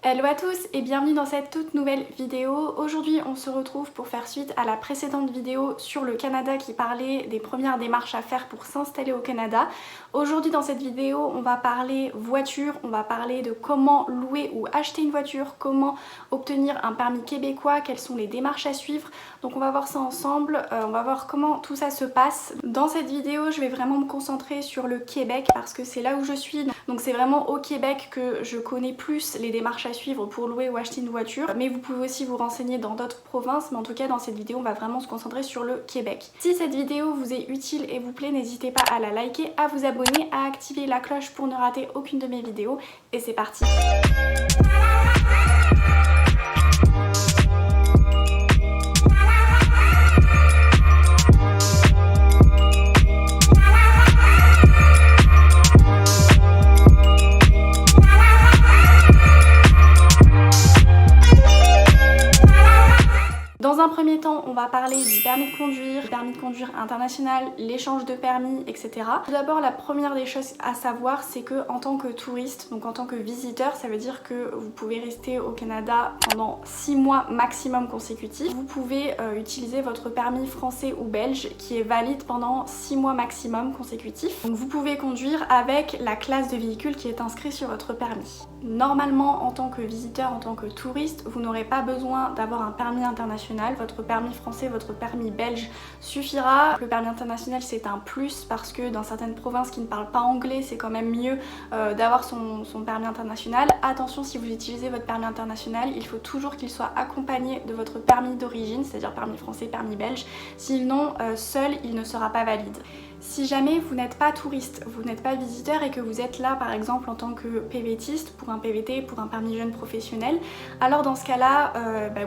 Hello à tous et bienvenue dans cette toute nouvelle vidéo. Aujourd'hui on se retrouve pour faire suite à la précédente vidéo sur le Canada qui parlait des premières démarches à faire pour s'installer au Canada. Aujourd'hui dans cette vidéo on va parler voiture, on va parler de comment louer ou acheter une voiture, comment obtenir un permis québécois, quelles sont les démarches à suivre. Donc on va voir ça ensemble, on va voir comment tout ça se passe. Dans cette vidéo je vais vraiment me concentrer sur le Québec parce que c'est là où je suis. Donc c'est vraiment au Québec que je connais plus les démarches à suivre pour louer ou acheter une voiture, mais vous pouvez aussi vous renseigner dans d'autres provinces, mais en tout cas dans cette vidéo on va vraiment se concentrer sur le Québec. Si cette vidéo vous est utile et vous plaît, n'hésitez pas à la liker, à vous abonner, à activer la cloche pour ne rater aucune de mes vidéos, et c'est parti. Dans un premier temps, on va parler du permis de conduire international, l'échange de permis, etc. Tout d'abord, la première des choses à savoir, c'est que en tant que touriste, donc en tant que visiteur, ça veut dire que vous pouvez rester au Canada pendant 6 mois maximum consécutifs. Vous pouvez utiliser votre permis français ou belge qui est valide pendant 6 mois maximum consécutifs. Donc vous pouvez conduire avec la classe de véhicule qui est inscrite sur votre permis. Normalement, en tant que visiteur, en tant que touriste, vous n'aurez pas besoin d'avoir un permis international. Votre permis français, votre permis belge suffira. Le permis international, c'est un plus parce que dans certaines provinces qui ne parlent pas anglais, c'est quand même mieux d'avoir son permis international. Attention, si vous utilisez votre permis international, il faut toujours qu'il soit accompagné de votre permis d'origine, c'est-à-dire permis français, permis belge. Sinon, seul, il ne sera pas valide. Si jamais vous n'êtes pas touriste, vous n'êtes pas visiteur et que vous êtes là par exemple en tant que PVTiste pour un PVT, pour un permis jeune professionnel, alors dans ce cas-là,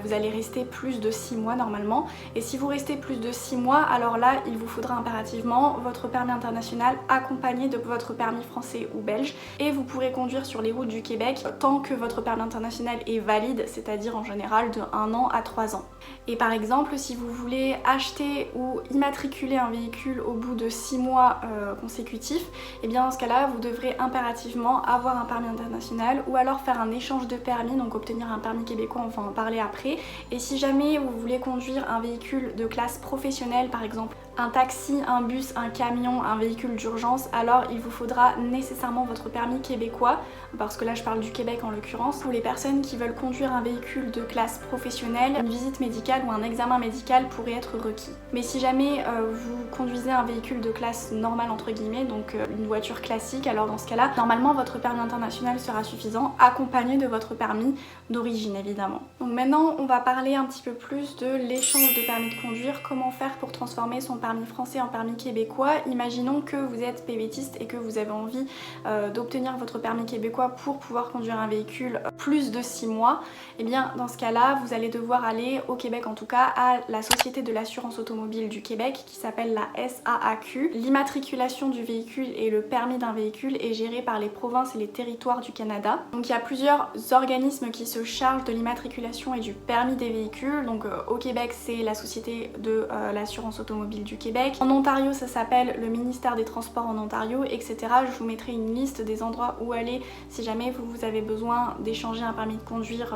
vous allez rester plus de 6 mois normalement. Et si vous restez plus de 6 mois, alors là, il vous faudra impérativement votre permis international accompagné de votre permis français ou belge. Et vous pourrez conduire sur les routes du Québec tant que votre permis international est valide, c'est-à-dire en général de 1 an à 3 ans. Et par exemple, si vous voulez acheter ou immatriculer un véhicule au bout de 6 mois consécutifs, et bien dans ce cas-là, vous devrez impérativement avoir un permis international ou alors faire un échange de permis, donc obtenir un permis québécois, on va en parler après. Et si jamais vous voulez conduire un véhicule de classe professionnelle, par exemple un taxi, un bus, un camion, un véhicule d'urgence, alors il vous faudra nécessairement votre permis québécois, parce que là je parle du Québec en l'occurrence. Pour les personnes qui veulent conduire un véhicule de classe professionnelle, une visite médicale ou un examen médical pourrait être requis. Mais si jamais vous conduisez un véhicule de classe normale entre guillemets, donc une voiture classique, alors dans ce cas-là, normalement votre permis international sera suffisant, accompagné de votre permis d'origine évidemment. Donc maintenant on va parler un petit peu plus de l'échange de permis de conduire, comment faire pour transformer son permis français en permis québécois. Imaginons que vous êtes PVTiste et que vous avez envie d'obtenir votre permis québécois pour pouvoir conduire un véhicule plus de 6 mois. Et bien dans ce cas-là, vous allez devoir aller au Québec en tout cas à la Société de l'assurance automobile du Québec qui s'appelle la SAAQ. L'immatriculation du véhicule et le permis d'un véhicule est géré par les provinces et les territoires du Canada. Donc il y a plusieurs organismes qui se chargent de l'immatriculation et du permis des véhicules. Donc au Québec c'est la Société de l'assurance automobile du Québec. En Ontario ça s'appelle le ministère des Transports en Ontario, etc. Je vous mettrai une liste des endroits où aller si jamais vous avez besoin d'échanger un permis de conduire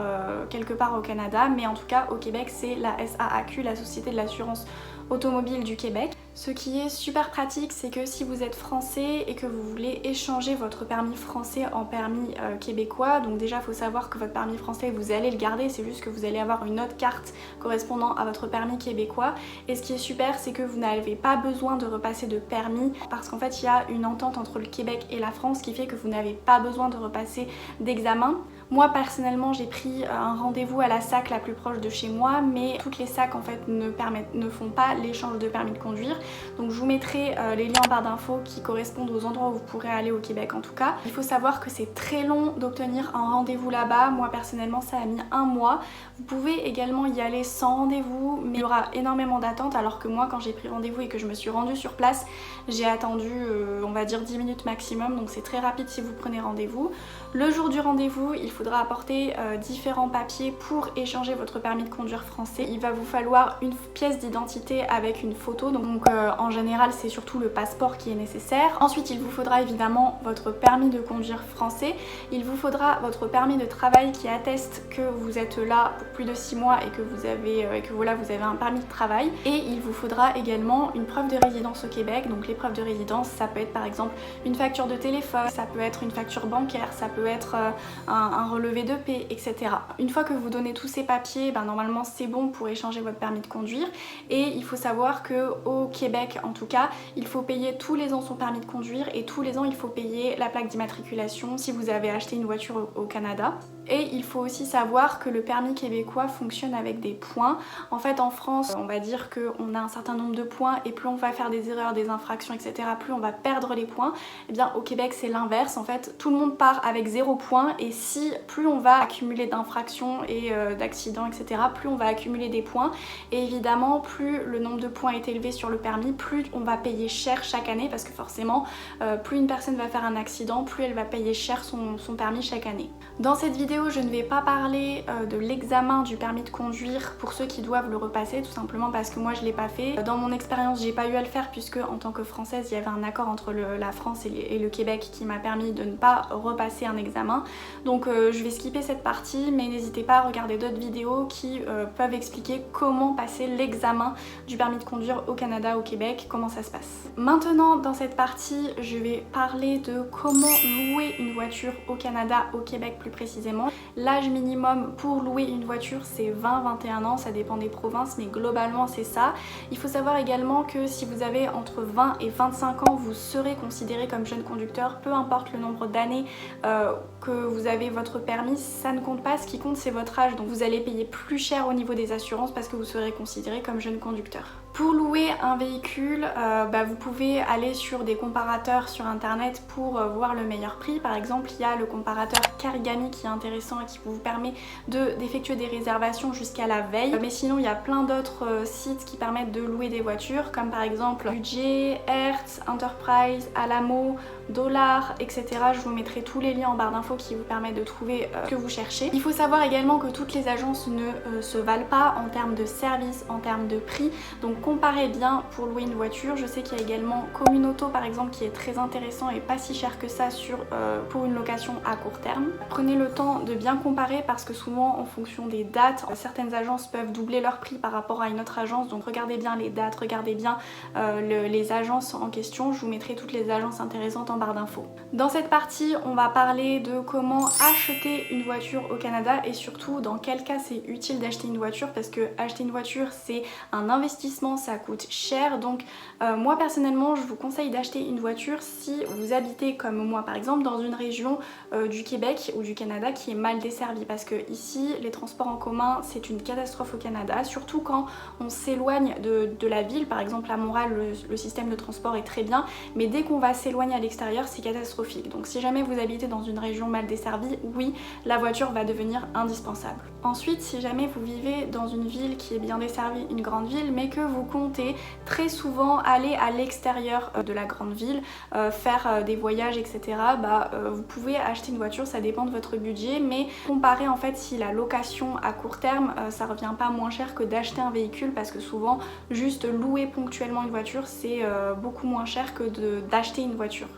quelque part au Canada. Mais en tout cas au Québec c'est la SAAQ, la Société de l'assurance automobile du Québec. Ce qui est super pratique, c'est que si vous êtes français et que vous voulez échanger votre permis français en permis québécois, donc déjà il faut savoir que votre permis français vous allez le garder, c'est juste que vous allez avoir une autre carte correspondant à votre permis québécois. Et ce qui est super, c'est que vous n'avez pas besoin de repasser de permis parce qu'en fait il y a une entente entre le Québec et la France qui fait que vous n'avez pas besoin de repasser d'examen. Moi personnellement j'ai pris un rendez-vous à la SAC la plus proche de chez moi, mais toutes les SAC en fait ne font pas l'échange de permis de conduire. Donc je vous mettrai les liens en barre d'infos qui correspondent aux endroits où vous pourrez aller au Québec en tout cas. Il faut savoir que c'est très long d'obtenir un rendez-vous là-bas. Moi personnellement ça a mis 1 mois. Vous pouvez également y aller sans rendez-vous, mais il y aura énormément d'attente, alors que moi quand j'ai pris rendez-vous et que je me suis rendue sur place, j'ai attendu on va dire 10 minutes maximum, donc c'est très rapide si vous prenez rendez-vous. Le jour du rendez-vous, il faudra apporter différents papiers pour échanger votre permis de conduire français. Il va vous falloir une pièce d'identité avec une photo, donc en général c'est surtout le passeport qui est nécessaire. Ensuite il vous faudra évidemment votre permis de conduire français. Il vous faudra votre permis de travail qui atteste que vous êtes là pour plus de 6 mois et que vous avez un permis de travail. Et il vous faudra également une preuve de résidence au Québec. Donc les preuves de résidence, ça peut être par exemple une facture de téléphone, ça peut être une facture bancaire, ça peut être un relevé de paie, etc. Une fois que vous donnez tous ces papiers, normalement c'est bon pour échanger votre permis de conduire. Et il faut savoir que au Québec en tout cas, il faut payer tous les ans son permis de conduire et tous les ans il faut payer la plaque d'immatriculation si vous avez acheté une voiture au Canada. Et il faut aussi savoir que le permis québécois fonctionne avec des points. En fait en France, on va dire qu'on a un certain nombre de points et plus on va faire des erreurs, des infractions, etc., plus on va perdre les points. Et bien au Québec c'est l'inverse. En fait tout le monde part avec 0 points et si plus on va accumuler d'infractions et d'accidents, etc., plus on va accumuler des points. Et évidemment plus le nombre de points est élevé sur le permis, plus on va payer cher chaque année parce que forcément plus une personne va faire un accident, plus elle va payer cher son permis chaque année. Dans cette vidéo je ne vais pas parler de l'examen du permis de conduire pour ceux qui doivent le repasser, tout simplement parce que moi je l'ai pas fait. Dans mon expérience j'ai pas eu à le faire puisque en tant que française il y avait un accord entre la France et le Québec qui m'a permis de ne pas repasser un examen. Donc je vais skipper cette partie, mais n'hésitez pas à regarder d'autres vidéos qui peuvent expliquer comment passer l'examen du permis de conduire au Canada, au Québec, comment ça se passe. Maintenant dans cette partie je vais parler de comment louer une voiture au Canada, au Québec plus précisément. L'âge minimum pour louer une voiture c'est 20-21 ans, ça dépend des provinces mais globalement c'est ça. Il faut savoir également que si vous avez entre 20 et 25 ans vous serez considéré comme jeune conducteur, peu importe le nombre d'années que vous avez votre permis, ça ne compte pas, ce qui compte c'est votre âge, donc vous allez payer plus cher au niveau des assurances parce que vous serez considéré comme jeune conducteur. Pour louer un véhicule, vous pouvez aller sur des comparateurs sur internet pour voir le meilleur prix. Par exemple, il y a le comparateur Carigami qui est intéressant et qui vous permet d'effectuer des réservations jusqu'à la veille. Mais sinon, il y a plein d'autres sites qui permettent de louer des voitures, comme par exemple Budget, Hertz, Enterprise, Alamo, Dollar, etc. Je vous mettrai tous les liens en barre d'infos qui vous permettent de trouver ce que vous cherchez. Il faut savoir également que toutes les agences ne se valent pas en termes de service, en termes de prix. Donc comparez bien pour louer une voiture. Je sais qu'il y a également Communauto par exemple qui est très intéressant et pas si cher que ça pour une location à court terme. Prenez le temps de bien comparer parce que souvent en fonction des dates, certaines agences peuvent doubler leur prix par rapport à une autre agence. Donc regardez bien les dates, regardez bien les agences en question. Je vous mettrai toutes les agences intéressantes en barre d'infos. Dans cette partie, on va parler de comment acheter une voiture au Canada et surtout dans quel cas c'est utile d'acheter une voiture parce que acheter une voiture c'est un investissement, ça coûte cher. Donc moi personnellement je vous conseille d'acheter une voiture si vous habitez comme moi par exemple dans une région du Québec ou du Canada qui est mal desservie parce que ici les transports en commun c'est une catastrophe au Canada, surtout quand on s'éloigne de la ville. Par exemple à Montréal le système de transport est très bien, mais dès qu'on va s'éloigner à l'extérieur c'est catastrophique. Donc si jamais vous habitez dans une région mal desservie, oui, la voiture va devenir indispensable. Ensuite, si jamais vous vivez dans une ville qui est bien desservie, une grande ville, mais que vous comptez très souvent aller à l'extérieur de la grande ville, faire des voyages, etc., vous pouvez acheter une voiture, ça dépend de votre budget, mais comparez en fait si la location à court terme, ça revient pas moins cher que d'acheter un véhicule parce que souvent, juste louer ponctuellement une voiture, c'est beaucoup moins cher que d'acheter une voiture.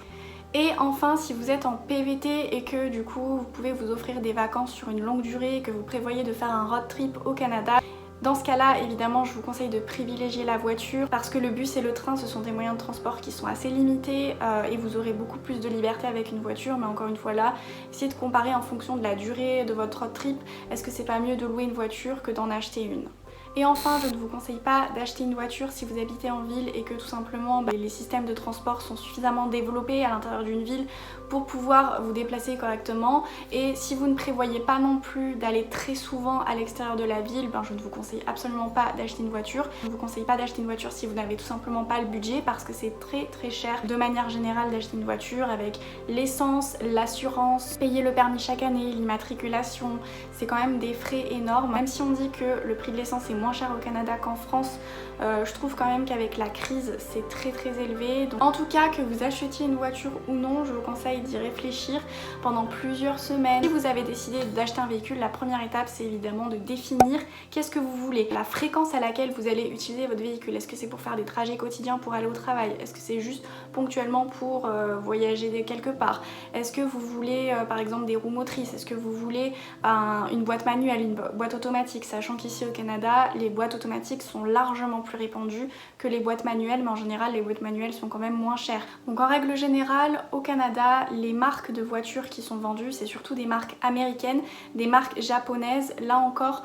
Et enfin, si vous êtes en PVT et que du coup vous pouvez vous offrir des vacances sur une longue durée et que vous prévoyez de faire un road trip au Canada, dans ce cas-là, évidemment, je vous conseille de privilégier la voiture parce que le bus et le train, ce sont des moyens de transport qui sont assez limités et vous aurez beaucoup plus de liberté avec une voiture. Mais encore une fois là, essayez de comparer en fonction de la durée de votre road trip. Est-ce que c'est pas mieux de louer une voiture que d'en acheter une ? Et enfin, je ne vous conseille pas d'acheter une voiture si vous habitez en ville et que tout simplement les systèmes de transport sont suffisamment développés à l'intérieur d'une ville pour pouvoir vous déplacer correctement. Et si vous ne prévoyez pas non plus d'aller très souvent à l'extérieur de la ville, je ne vous conseille absolument pas d'acheter une voiture. Je ne vous conseille pas d'acheter une voiture si vous n'avez tout simplement pas le budget parce que c'est très très cher de manière générale d'acheter une voiture avec l'essence, l'assurance, payer le permis chaque année, l'immatriculation. C'est quand même des frais énormes. Même si on dit que le prix de l'essence est moins cher au Canada qu'en France. Je trouve quand même qu'avec la crise c'est très élevé. Donc, en tout cas, que vous achetiez une voiture ou non, je vous conseille d'y réfléchir pendant plusieurs semaines. Si vous avez décidé d'acheter un véhicule, la première étape c'est évidemment de définir qu'est-ce que vous voulez, la fréquence à laquelle vous allez utiliser votre véhicule. Est-ce que c'est pour faire des trajets quotidiens pour aller au travail? Est-ce que c'est juste ponctuellement pour voyager quelque part? Est-ce que vous voulez par exemple des roues motrices? Est-ce que vous voulez une boîte manuelle, une boîte automatique? Sachant qu'ici au Canada, les boîtes automatiques sont largement plus répandues que les boîtes manuelles, mais en général les boîtes manuelles sont quand même moins chères. Donc en règle générale, au Canada, les marques de voitures qui sont vendues, c'est surtout des marques américaines, des marques japonaises. Là encore,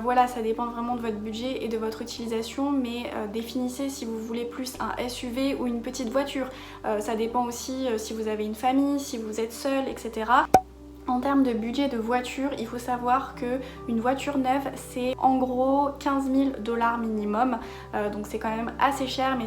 voilà, ça dépend vraiment de votre budget et de votre utilisation, mais définissez si vous voulez plus un SUV ou une petite voiture. Ça dépend aussi si vous avez une famille, si vous êtes seul, etc. En termes de budget de voiture, il faut savoir que une voiture neuve c'est en gros 15 000 $ minimum, donc c'est quand même assez cher, mais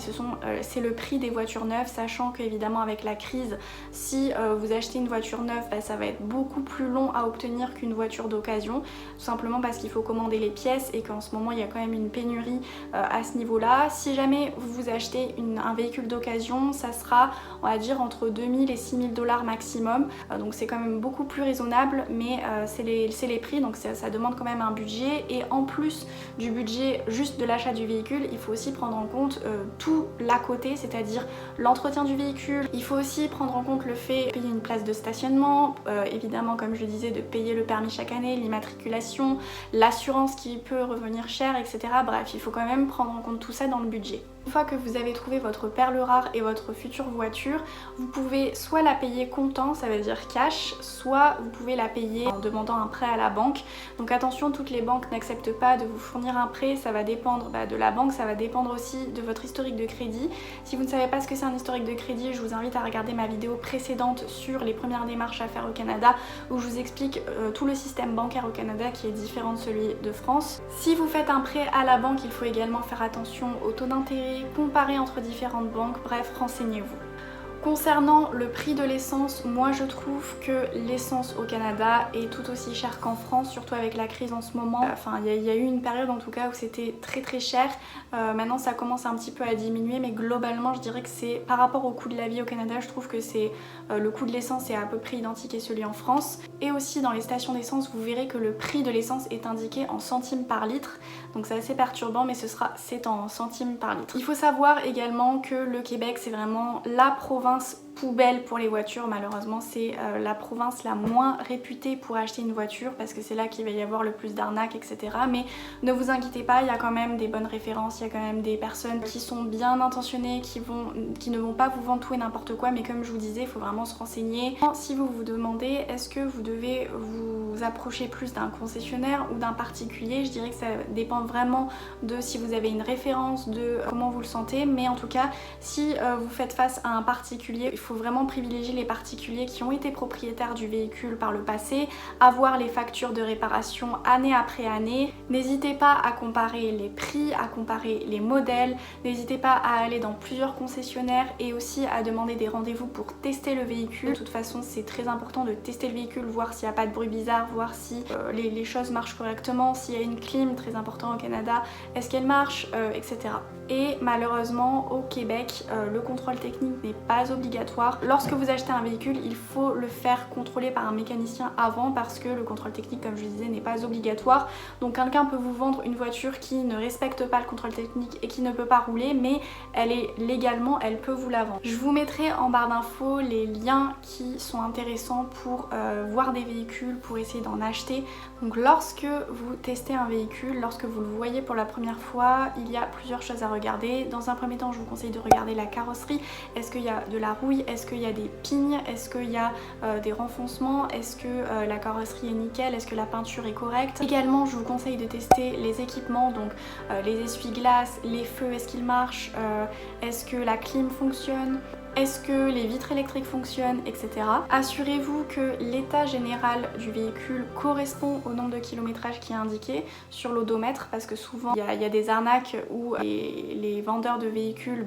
c'est le prix des voitures neuves, sachant qu'évidemment avec la crise, si vous achetez une voiture neuve, ça va être beaucoup plus long à obtenir qu'une voiture d'occasion, tout simplement parce qu'il faut commander les pièces et qu'en ce moment il y a quand même une pénurie à ce niveau-là. Si jamais vous achetez un véhicule d'occasion, ça sera, on va dire, entre 2 000 et 6 000 $ maximum, donc c'est quand même beaucoup plus raisonnable, mais c'est les prix, donc ça demande quand même un budget. Et en plus du budget juste de l'achat du véhicule, il faut aussi prendre en compte tout l'à côté, c'est-à-dire l'entretien du véhicule. Il faut aussi prendre en compte le fait de payer une place de stationnement, évidemment comme je le disais, de payer le permis chaque année, l'immatriculation, l'assurance qui peut revenir cher, etc. Bref, il faut quand même prendre en compte tout ça dans le budget. Une fois que vous avez trouvé votre perle rare et votre future voiture, vous pouvez soit la payer comptant, ça veut dire cash, soit vous pouvez la payer en demandant un prêt à la banque. Donc attention, toutes les banques n'acceptent pas de vous fournir un prêt, ça va dépendre de la banque, ça va dépendre aussi de votre historique de crédit. Si vous ne savez pas ce que c'est un historique de crédit, je vous invite à regarder ma vidéo précédente sur les premières démarches à faire au Canada, où je vous explique tout le système bancaire au Canada qui est différent de celui de France. Si vous faites un prêt à la banque, il faut également faire attention au taux d'intérêt, comparer entre différentes banques, bref, renseignez-vous. Concernant le prix de l'essence, moi je trouve que l'essence au Canada est tout aussi chère qu'en France, surtout avec la crise en ce moment. Enfin, il y a eu une période en tout cas où c'était très cher. Maintenant ça commence un petit peu à diminuer, mais globalement je dirais que c'est par rapport au coût de la vie au Canada, je trouve que c'est le coût de l'essence est à peu près identique à celui en France. Et aussi dans les stations d'essence, vous verrez que le prix de l'essence est indiqué en centimes par litre. Donc c'est assez perturbant, mais c'est en centimes par litre. Il faut savoir également que le Québec c'est vraiment la province poubelle pour les voitures. Malheureusement c'est la province la moins réputée pour acheter une voiture, parce que c'est là qu'il va y avoir le plus d'arnaques, etc. Mais ne vous inquiétez pas, il y a quand même des bonnes références, il y a quand même des personnes qui sont bien intentionnées, qui ne vont pas vous vendre tout et n'importe quoi, mais comme je vous disais, il faut vraiment se renseigner. Si vous vous demandez est-ce que vous devez vous approcher plus d'un concessionnaire ou d'un particulier, je dirais que ça dépend vraiment de si vous avez une référence, de comment vous le sentez, mais en tout cas si vous faites face à un particulier, il faut vraiment privilégier les particuliers qui ont été propriétaires du véhicule par le passé, avoir les factures de réparation année après année. N'hésitez pas à comparer les prix, à comparer les modèles, n'hésitez pas à aller dans plusieurs concessionnaires et aussi à demander des rendez-vous pour tester le véhicule. De toute façon c'est très important de tester le véhicule, voir s'il n'y a pas de bruit bizarre, voir si les choses marchent correctement, s'il y a une clim, très important au Canada, est-ce qu'elle marche, etc. Et malheureusement au Québec, le contrôle technique n'est pas obligatoire. Lorsque vous achetez un véhicule, il faut le faire contrôler par un mécanicien avant, parce que le contrôle technique, comme je disais, n'est pas obligatoire. Donc quelqu'un peut vous vendre une voiture qui ne respecte pas le contrôle technique et qui ne peut pas rouler, mais légalement elle peut vous la vendre. Je vous mettrai en barre d'infos les liens qui sont intéressants pour voir des véhicules, pour essayer d'en acheter. Donc lorsque vous testez un véhicule, lorsque vous le voyez pour la première fois, il y a plusieurs choses à regarder. Dans un premier temps, je vous conseille de regarder la carrosserie. Est-ce qu'il y a de la rouille? Est-ce qu'il y a des pignes? Est-ce qu'il y a des renfoncements? Est-ce que la carrosserie est nickel? Est-ce que la peinture est correcte? Également, je vous conseille de tester les équipements, donc les essuie-glaces, les feux, est-ce qu'ils marchent? Est-ce que la clim fonctionne? est-ce que les vitres électriques fonctionnent, etc. Assurez-vous que l'état général du véhicule correspond au nombre de kilométrage qui est indiqué sur l'odomètre, parce que souvent il y a des arnaques où les vendeurs de véhicules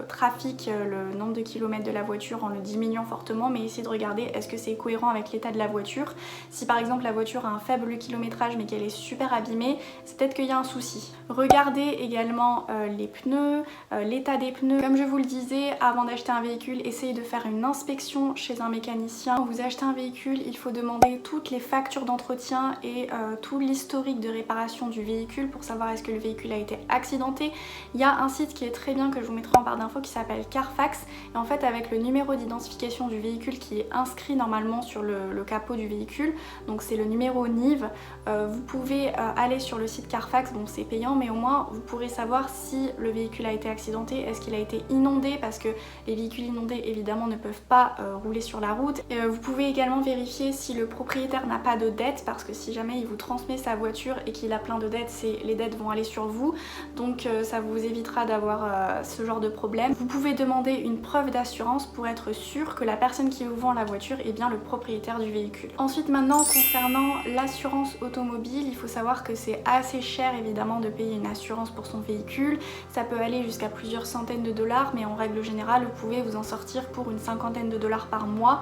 trafiquent le nombre de kilomètres de la voiture en le diminuant fortement, mais essayez de regarder est-ce que c'est cohérent avec l'état de la voiture. Si par exemple la voiture a un faible kilométrage mais qu'elle est super abîmée, c'est peut-être qu'il y a un souci. Regardez également les pneus, l'état des pneus. Comme je vous le disais, avant d'acheter un véhicule, essayez de faire une inspection chez un mécanicien. Quand vous achetez un véhicule, il faut demander toutes les factures d'entretien et tout l'historique de réparation du véhicule pour savoir est-ce que le véhicule a été accidenté. Il y a un site qui est très bien que je vous mettrai en barre d'infos qui s'appelle Carfax, et en fait avec le numéro d'identification du véhicule qui est inscrit normalement sur le capot du véhicule, donc c'est le numéro NIV, vous pouvez aller sur le site Carfax. Bon, c'est payant mais au moins vous pourrez savoir si le véhicule a été accidenté, est-ce qu'il a été inondé, parce que les véhicules inondés évidemment ne peuvent pas rouler sur la route. Vous pouvez également vérifier si le propriétaire n'a pas de dettes, parce que si jamais il vous transmet sa voiture et qu'il a plein de dettes, les dettes vont aller sur vous, donc ça vous évitera d'avoir ce genre de problème. Vous pouvez demander une preuve d'assurance pour être sûr que la personne qui vous vend la voiture est bien le propriétaire du véhicule. Ensuite maintenant, concernant l'assurance automobile, il faut savoir que c'est assez cher évidemment de payer une assurance pour son véhicule. Ça peut aller jusqu'à plusieurs centaines de dollars, mais en règle générale vous pouvez vous en sortir pour une cinquantaine de dollars par mois.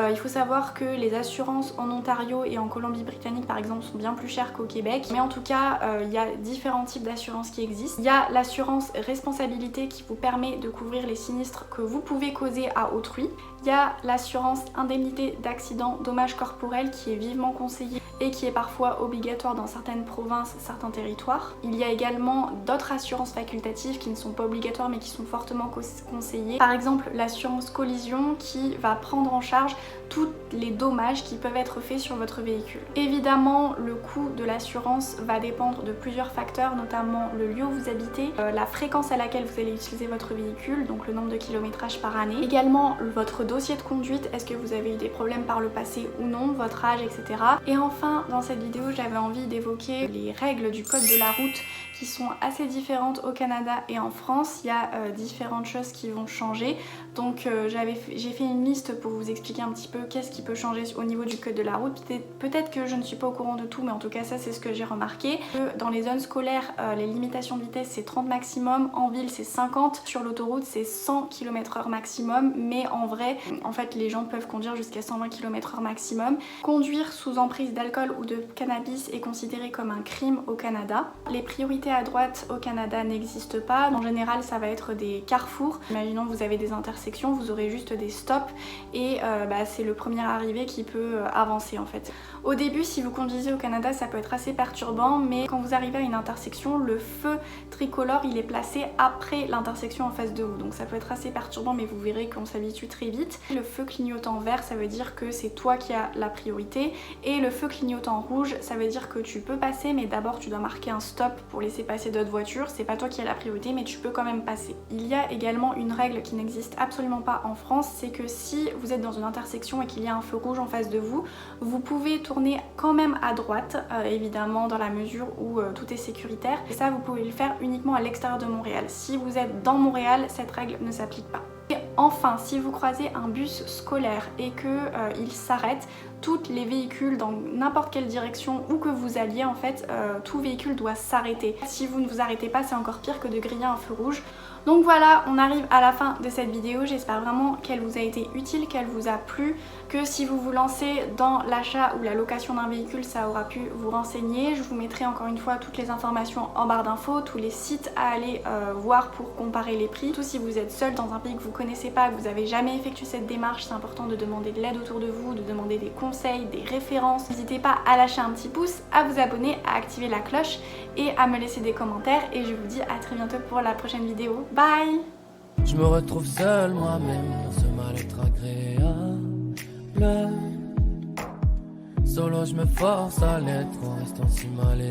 Il faut savoir que les assurances en Ontario et en Colombie-Britannique par exemple sont bien plus chères qu'au Québec, mais en tout cas il y a différents types d'assurances qui existent. Il y a l'assurance responsabilité qui vous permet de couvrir les sinistres que vous pouvez causer à autrui. Il y a l'assurance indemnité d'accident dommages corporels qui est vivement conseillée et qui est parfois obligatoire dans certaines provinces, certains territoires. Il y a également d'autres assurances facultatives qui ne sont pas obligatoires mais qui sont fortement conseillées. Par exemple l'assurance collision qui va prendre en charge tous les dommages qui peuvent être faits sur votre véhicule. Évidemment, le coût de l'assurance va dépendre de plusieurs facteurs, notamment le lieu où vous habitez, la fréquence à laquelle vous allez utiliser votre véhicule, donc le nombre de kilométrages par année. Également votre dossier de conduite, est-ce que vous avez eu des problèmes par le passé ou non, votre âge, etc. Et enfin, dans cette vidéo, j'avais envie d'évoquer les règles du code de la route qui sont assez différentes au Canada et en France. Il y a différentes choses qui vont changer. Donc j'ai fait une liste pour vous expliquer un petit peu qu'est-ce qui peut changer au niveau du code de la route. Peut-être que je ne suis pas au courant de tout, mais en tout cas ça c'est ce que j'ai remarqué. Dans les zones scolaires, les limitations de vitesse c'est 30 maximum, en ville c'est 50, sur l'autoroute c'est 100 km/h maximum, mais en vrai, en fait les gens peuvent conduire jusqu'à 120 km/h maximum. Conduire sous emprise d'alcool ou de cannabis est considéré comme un crime au Canada. Les priorités à droite au Canada n'existent pas. En général ça va être des carrefours. Imaginons que vous avez des intersections, vous aurez juste des stops et c'est le premier arrivé qui peut avancer en fait. Au début, si vous conduisez au Canada, ça peut être assez perturbant, mais quand vous arrivez à une intersection, le feu tricolore il est placé après l'intersection en face de vous, donc ça peut être assez perturbant, mais vous verrez qu'on s'habitue très vite. Le feu clignotant vert, ça veut dire que c'est toi qui as la priorité, et le feu clignotant rouge, ça veut dire que tu peux passer, mais d'abord tu dois marquer un stop pour laisser passer d'autres voitures. C'est pas toi qui as la priorité, mais tu peux quand même passer. Il y a également une règle qui n'existe absolument pas en France, c'est que si vous êtes dans une intersection et qu'il y a un feu rouge en face de vous, vous pouvez tourner quand même à droite, évidemment dans la mesure où tout est sécuritaire, et ça vous pouvez le faire uniquement à l'extérieur de Montréal. Si vous êtes dans Montréal, cette règle ne s'applique pas. Et enfin, si vous croisez un bus scolaire et qu'il s'arrête, tous les véhicules dans n'importe quelle direction où que vous alliez, en fait, tout véhicule doit s'arrêter. Si vous ne vous arrêtez pas, c'est encore pire que de griller un feu rouge. Donc voilà, on arrive à la fin de cette vidéo. J'espère vraiment qu'elle vous a été utile, qu'elle vous a plu, que si vous vous lancez dans l'achat ou la location d'un véhicule, ça aura pu vous renseigner. Je vous mettrai encore une fois toutes les informations en barre d'infos, tous les sites à aller voir pour comparer les prix. Surtout si vous êtes seul dans un pays que vous connaissez pas, que vous n'avez jamais effectué cette démarche, c'est important de demander de l'aide autour de vous, de demander des conseils, des références. N'hésitez pas à lâcher un petit pouce, à vous abonner, à activer la cloche et à me laisser des commentaires, et je vous dis à très bientôt pour la prochaine vidéo. Bye! Je me retrouve seul moi-même dans ce mal-être agréable. Solo je me force à l'être en restant si mal